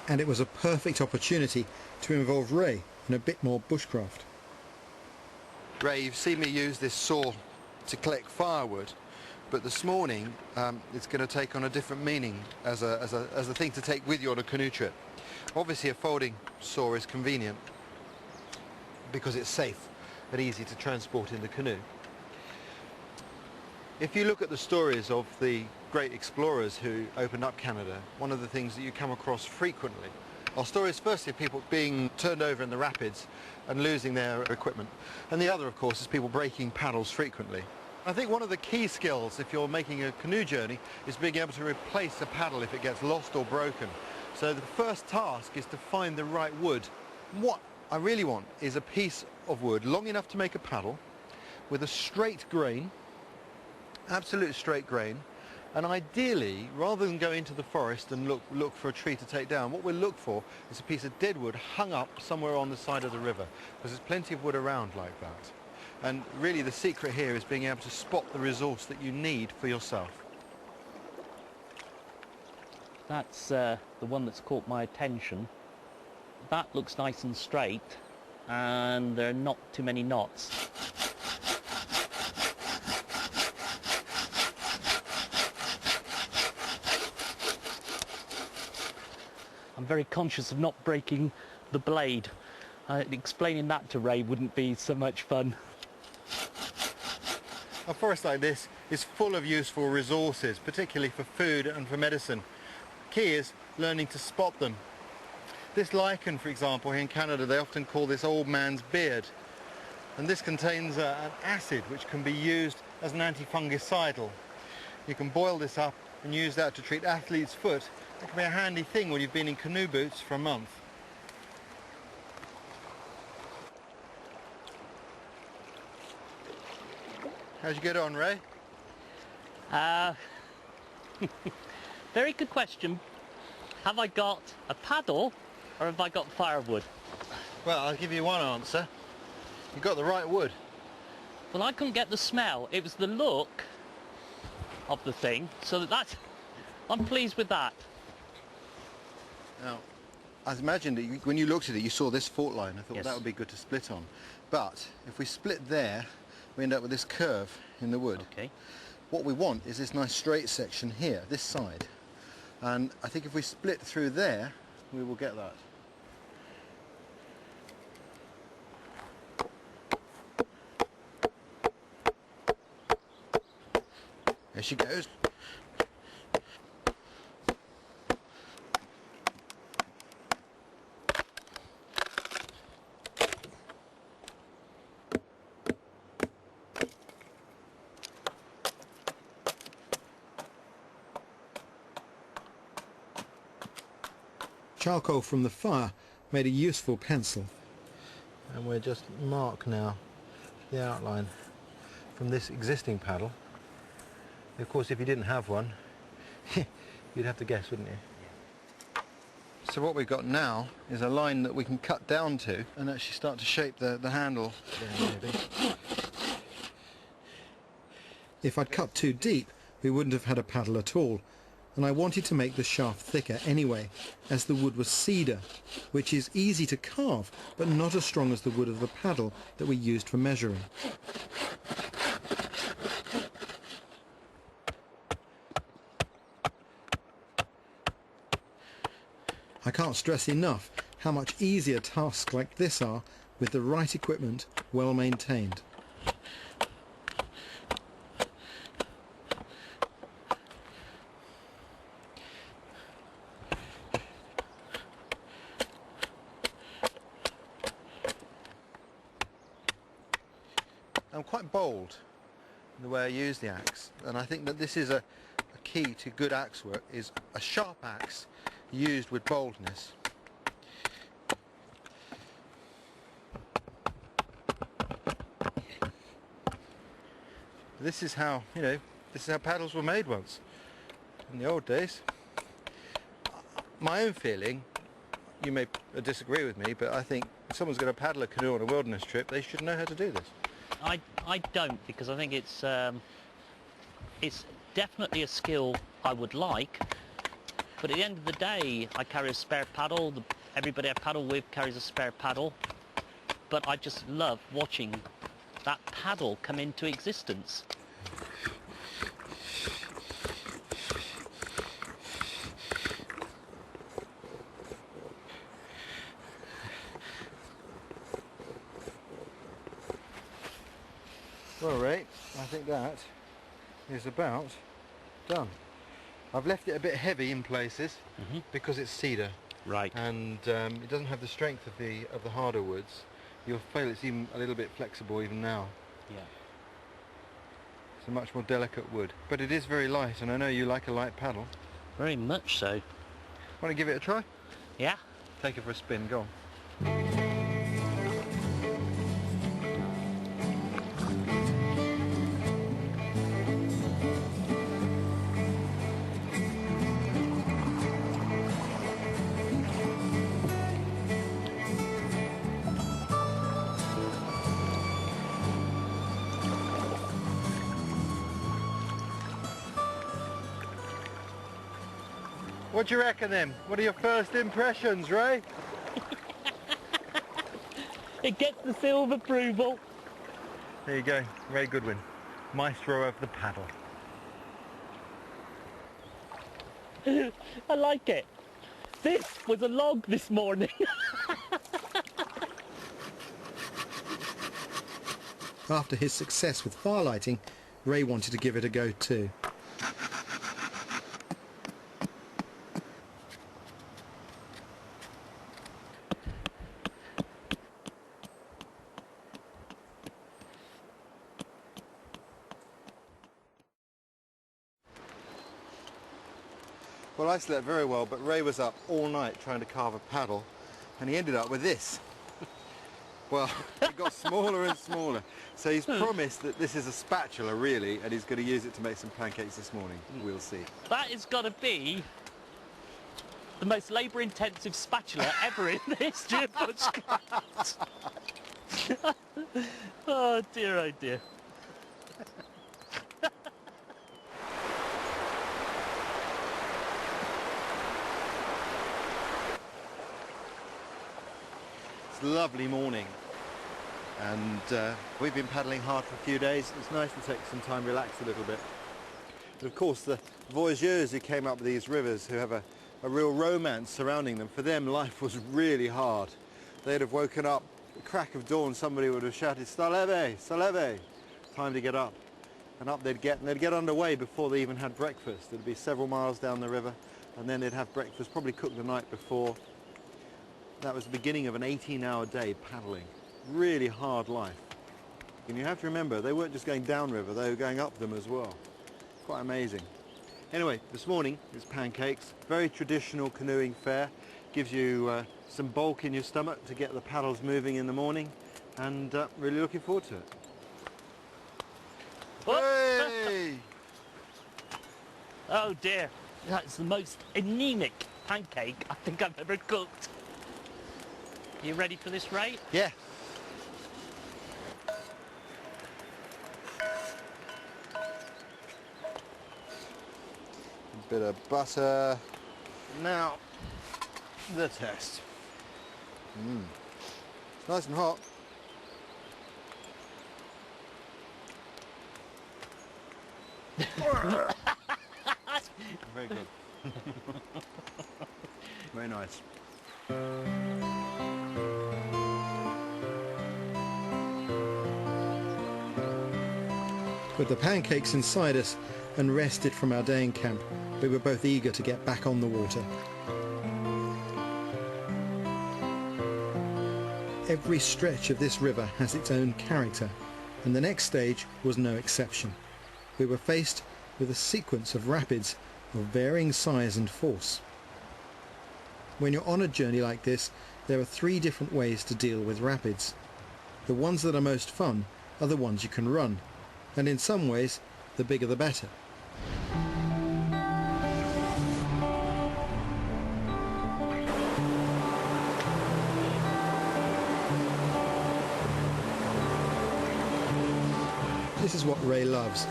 and it was a perfect opportunity to involve Ray in a bit more bushcraft. Ray, you've seen me use this saw to collect firewood, but this morning it's going to take on a different meaning as a thing to take with you on a canoe trip. Obviously a folding saw is convenient because it's safe and easy to transport in the canoe. If you look at the stories of the great explorers who opened up Canada, one of the things that you come across frequently are stories firstly of people being turned over in the rapids and losing their equipment, and the other of course is people breaking paddles frequently. I think one of the key skills if you're making a canoe journey is being able to replace a paddle if it gets lost or broken. So the first task is to find the right wood. What I really want is a piece of wood long enough to make a paddle with a straight grain, absolute straight grain, and ideally, rather than go into the forest and look for a tree to take down, what we'll look for is a piece of dead wood hung up somewhere on the side of the river, because there's plenty of wood around like that. And really the secret here is being able to spot the resource that you need for yourself. That's the one that's caught my attention. That looks nice and straight, and there are not too many knots. I'm very conscious of not breaking the blade. Explaining that to Ray wouldn't be so much fun. A forest like this is full of useful resources, particularly for food and for medicine. The key is learning to spot them. This lichen, for example, here in Canada, they often call this old man's beard. And this contains an acid which can be used as an antifungicidal. You can boil this up and use that to treat athlete's foot. It can be a handy thing when you've been in canoe boots for a month. How'd you get on, Ray? Very good question. Have I got a paddle or have I got firewood? Well, I'll give you one answer. You got the right wood. Well, I couldn't get the smell. It was the look of the thing, so that's... I'm pleased with that. Now, I imagined that when you looked at it, you saw this fault line. I thought Yes. that would be good to split on. But if we split there, we end up with this curve in the wood. Okay. What we want is this nice straight section here, this side. And I think if we split through there, we will get that. There she goes. Charcoal from the fire made a useful pencil. And we'll just mark now the outline from this existing paddle. Of course, if you didn't have one, you'd have to guess, wouldn't you? So what we've got now is a line that we can cut down to and actually start to shape the handle. Yeah, maybe. If I'd cut too deep, we wouldn't have had a paddle at all, and I wanted to make the shaft thicker anyway, as the wood was cedar, which is easy to carve, but not as strong as the wood of the paddle that we used for measuring. I can't stress enough how much easier tasks like this are with the right equipment, well maintained. I'm quite bold in the way I use the axe, and I think that this is a key to good axe work, is a sharp axe used with boldness. This is how, this is how paddles were made once, in the old days. My own feeling, you may disagree with me, but I think if someone's going to paddle a canoe on a wilderness trip, they should know how to do this. I don't, because I think it's definitely a skill I would like, But at the end of the day, I carry a spare paddle. Everybody I paddle with carries a spare paddle. But I just love watching that paddle come into existence. Well, Ray, I think that is about done. I've left it a bit heavy in places because it's cedar. Right. And it doesn't have the strength of the harder woods. You'll feel it's even a little bit flexible even now. Yeah. It's a much more delicate wood, but it is very light, and I know you like a light paddle. Very much so. Want to give it a try? Yeah. Take it for a spin. Go on. What do you reckon then? What are your first impressions, Ray? It gets the seal of approval. There you go, Ray Goodwin, maestro of the paddle. I like it. This was a log this morning. After his success with firelighting, Ray wanted to give it a go too. Well, I slept very well, but Ray was up all night trying to carve a paddle, and he ended up with this. Well, it got smaller and smaller. So he's promised that this is a spatula, really, and he's going to use it to make some pancakes this morning. We'll see. That is got to be the most labour-intensive spatula ever in the history of bushcraft. Oh dear, oh dear. It's a lovely morning, and we've been paddling hard for a few days. It's nice to take some time, relax a little bit. But of course, the voyageurs who came up these rivers, who have a real romance surrounding them, for them life was really hard. They'd have woken up, at the crack of dawn, somebody would have shouted, "Saleve, saleve!" Time to get up. And up they'd get, and they'd get underway before they even had breakfast. It'd be several miles down the river, and then they'd have breakfast, probably cooked the night before. That was the beginning of an 18-hour day paddling. Really hard life. And you have to remember, they weren't just going downriver, they were going up them as well. Quite amazing. Anyway, this morning is pancakes. Very traditional canoeing fare. Gives you some bulk in your stomach to get the paddles moving in the morning, and really looking forward to it. Hey! Oh dear, that's the most anemic pancake I think I've ever cooked. You ready for this, Ray? Yeah. A bit of butter. Now, the test. It's nice and hot. Very good. Very nice. With the pancakes inside us and rested from our day in camp, we were both eager to get back on the water. Every stretch of this river has its own character, and the next stage was no exception. We were faced with a sequence of rapids of varying size and force. When you're on a journey like this, there are 3 different ways to deal with rapids. The ones that are most fun are the ones you can run, and in some ways, the bigger the better. This is what Ray loves,